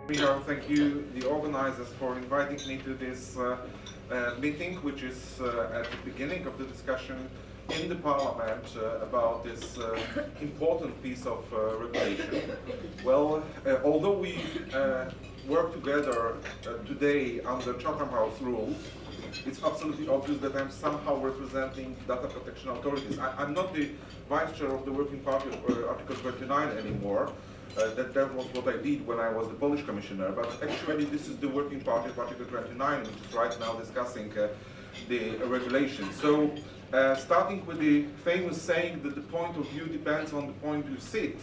Thank you, the organizers, for inviting me to this meeting, which is at the beginning of the discussion in the Parliament about this important piece of regulation. Well, although we work together today under Chatham House rules, it's absolutely obvious that I'm somehow representing data protection authorities. I'm not the vice chair of the Working Party of Article 29 anymore. That was what I did when I was the Polish commissioner, but actually this is the Working Party of Article 29, which is right now discussing the regulation. So, starting with the famous saying that the point of view depends on the point you sit,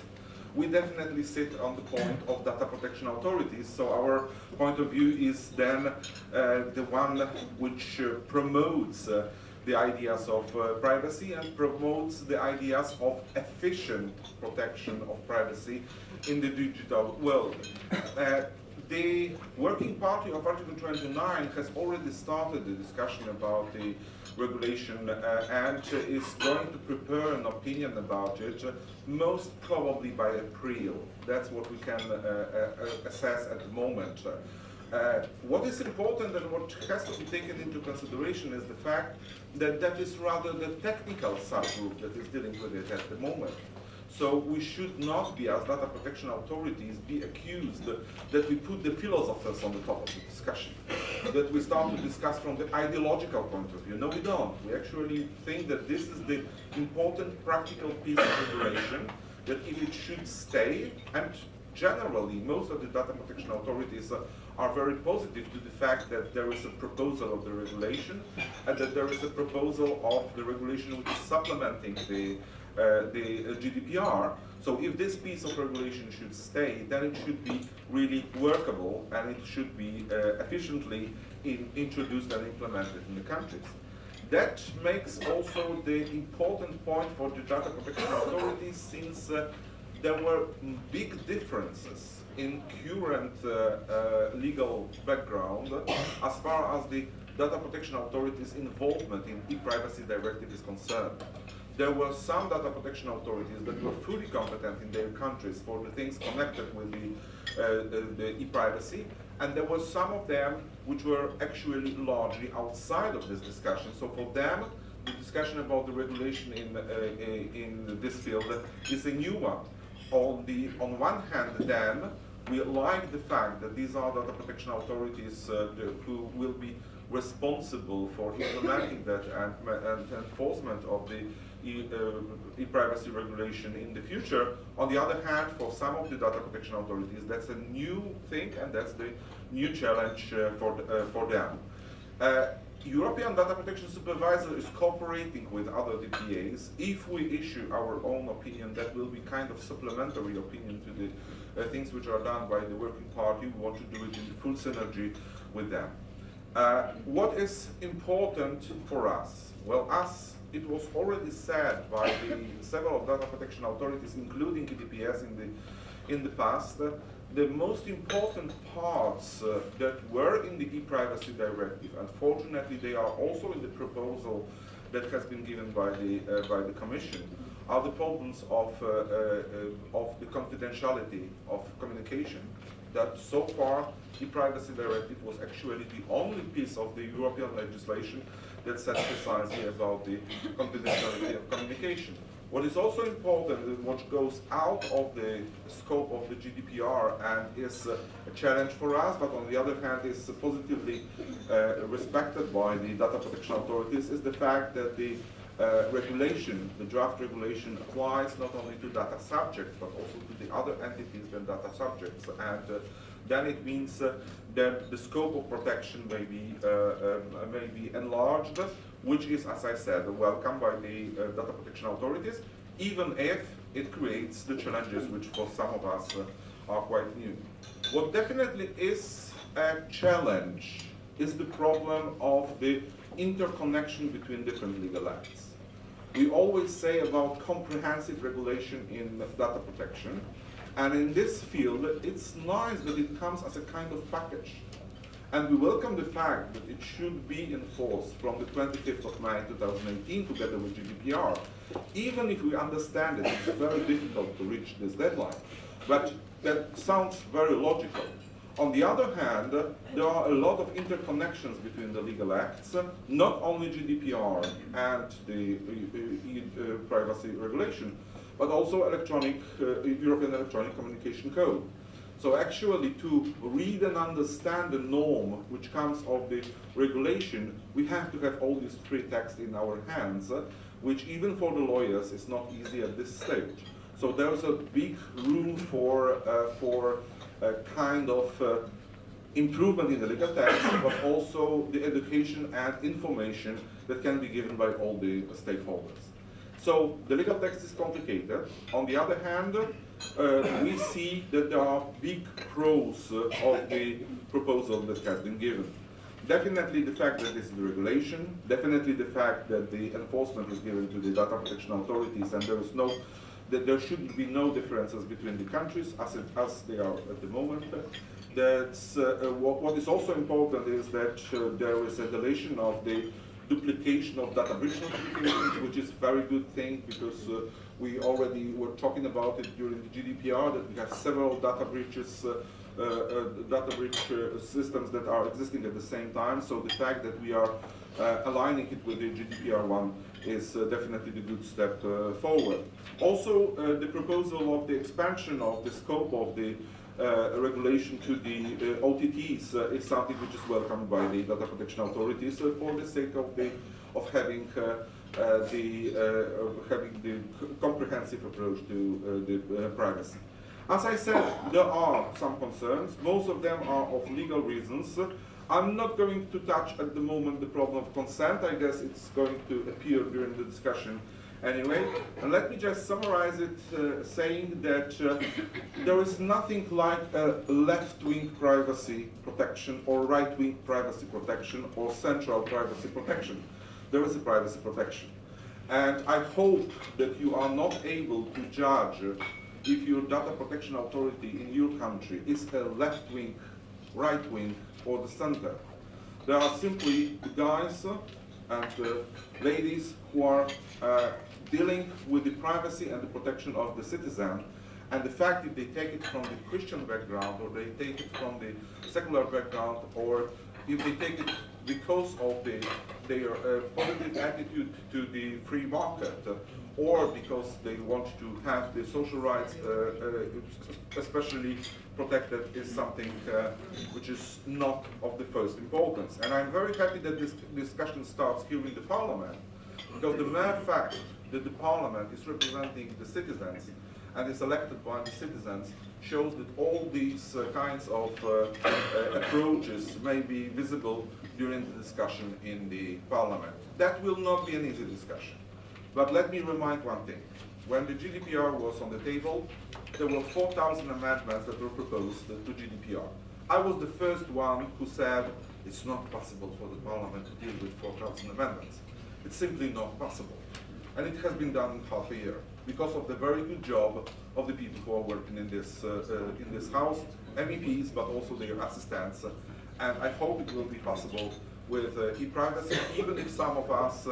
we definitely sit on the point of data protection authorities. So our point of view is then the one which promotes the ideas of privacy and promotes the ideas of efficient protection of privacy in the digital world. The Working Party of Article 29 has already started the discussion about the regulation and is going to prepare an opinion about it, most probably by April. That's what we can assess at the moment. What is important and what has to be taken into consideration is the fact that that is rather the technical subgroup that is dealing with it at the moment. So we should not be, as data protection authorities, be accused that we put the philosophers on the top of the discussion, that we start to discuss from the ideological point of view. No, we don't. We actually think that this is the important practical piece of regulation, that if it should stay, and generally most of the data protection authorities are very positive to the fact that there is a proposal of the regulation and that there is a proposal of the regulation which is supplementing the GDPR. So if this piece of regulation should stay, then it should be really workable and it should be efficiently introduced and implemented in the countries. That makes also the important point for the data protection authorities, since there were big differences in current legal background as far as the data protection authorities' involvement in ePrivacy Directive is concerned. There were some data protection authorities that were fully competent in their countries for the things connected with the ePrivacy, and there were some of them which were actually largely outside of this discussion. So for them, the discussion about the regulation in this field is a new one. On one hand, then, we like the fact that these are data protection authorities who will be responsible for implementing that and enforcement of the ePrivacy regulation in the future. On the other hand, for some of the data protection authorities, that's a new thing and that's the new challenge for them. European Data Protection Supervisor is cooperating with other DPAs. If we issue our own opinion, that will be kind of supplementary opinion to the things which are done by the Working Party. We want to do it in full synergy with them. What is important for us? Well, as it was already said by the several data protection authorities, including EDPS in the past, the most important parts that were in the ePrivacy Directive, unfortunately they are also in the proposal that has been given by the Commission, are the problems of the confidentiality of communication. That so far the ePrivacy Directive was actually the only piece of the European legislation that says precisely about the confidentiality of communication. What is also important, and what goes out of the scope of the GDPR and is a challenge for us, but on the other hand is positively respected by the data protection authorities, is the fact that the regulation, the draft regulation, applies not only to data subjects but also to the other entities than data subjects, and then it means that the scope of protection may be enlarged, which is, as I said, welcomed by the data protection authorities, even if it creates the challenges which for some of us are quite new. What definitely is a challenge is the problem of the interconnection between different legal acts. We always say about comprehensive regulation in data protection, and in this field it's nice that it comes as a kind of package. And we welcome the fact that it should be enforced from the 25th of May 2018 together with GDPR, even if we understand that it's very difficult to reach this deadline. But that sounds very logical. On the other hand, there are a lot of interconnections between the legal acts, not only GDPR and the privacy regulation, but also European Electronic Communication Code. So actually, to read and understand the norm which comes of the regulation, we have to have all these three texts in our hands, which even for the lawyers is not easy at this stage. So there's a big room for a kind of improvement in the legal text, but also the education and information that can be given by all the stakeholders. So the legal text is complicated. On the other hand, we see that there are big pros of the proposal that has been given. Definitely the fact that this is the regulation, definitely the fact that the enforcement is given to the data protection authorities, and there should be no differences between the countries as they are at the moment. That's, what is also important is that there is a deletion of the duplication of data breach notifications, which is a very good thing, because we already were talking about it during the GDPR, that we have several data breaches, systems that are existing at the same time. So the fact that we are aligning it with the GDPR one is definitely the good step forward. Also, the proposal of the expansion of the scope of the regulation to the OTTs is something which is welcomed by the data protection authorities for the sake of having the comprehensive approach to the privacy. As I said, there are some concerns. Most of them are of legal reasons. I'm not going to touch at the moment the problem of consent. I guess it's going to appear during the discussion anyway. And let me just summarize it saying that there is nothing like a left-wing privacy protection or right-wing privacy protection or central privacy protection. There is a privacy protection. And I hope that you are not able to judge if your data protection authority in your country is a left-wing, right-wing, or the center. There are simply guys and ladies who are dealing with the privacy and the protection of the citizen, and the fact that they take it from the Christian background, or they take it from the secular background, or if they take it because of their positive attitude to the free market, or because they want to have the social rights especially protected, is something which is not of the first importance. And I'm very happy that this discussion starts here in the Parliament, because the mere fact that the Parliament is representing the citizens and is elected by the citizens shows that all these kinds of approaches may be visible during the discussion in the Parliament. That will not be an easy discussion. But let me remind one thing. When the GDPR was on the table, there were 4,000 amendments that were proposed to GDPR. I was the first one who said it's not possible for the Parliament to deal with 4,000 amendments. It's simply not possible. And it has been done in half a year because of the very good job of the people who are working in this House, MEPs, but also their assistants. And I hope it will be possible with ePrivacy, even if some of us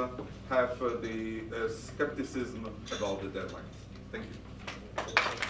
have the skepticism about the deadlines. Thank you.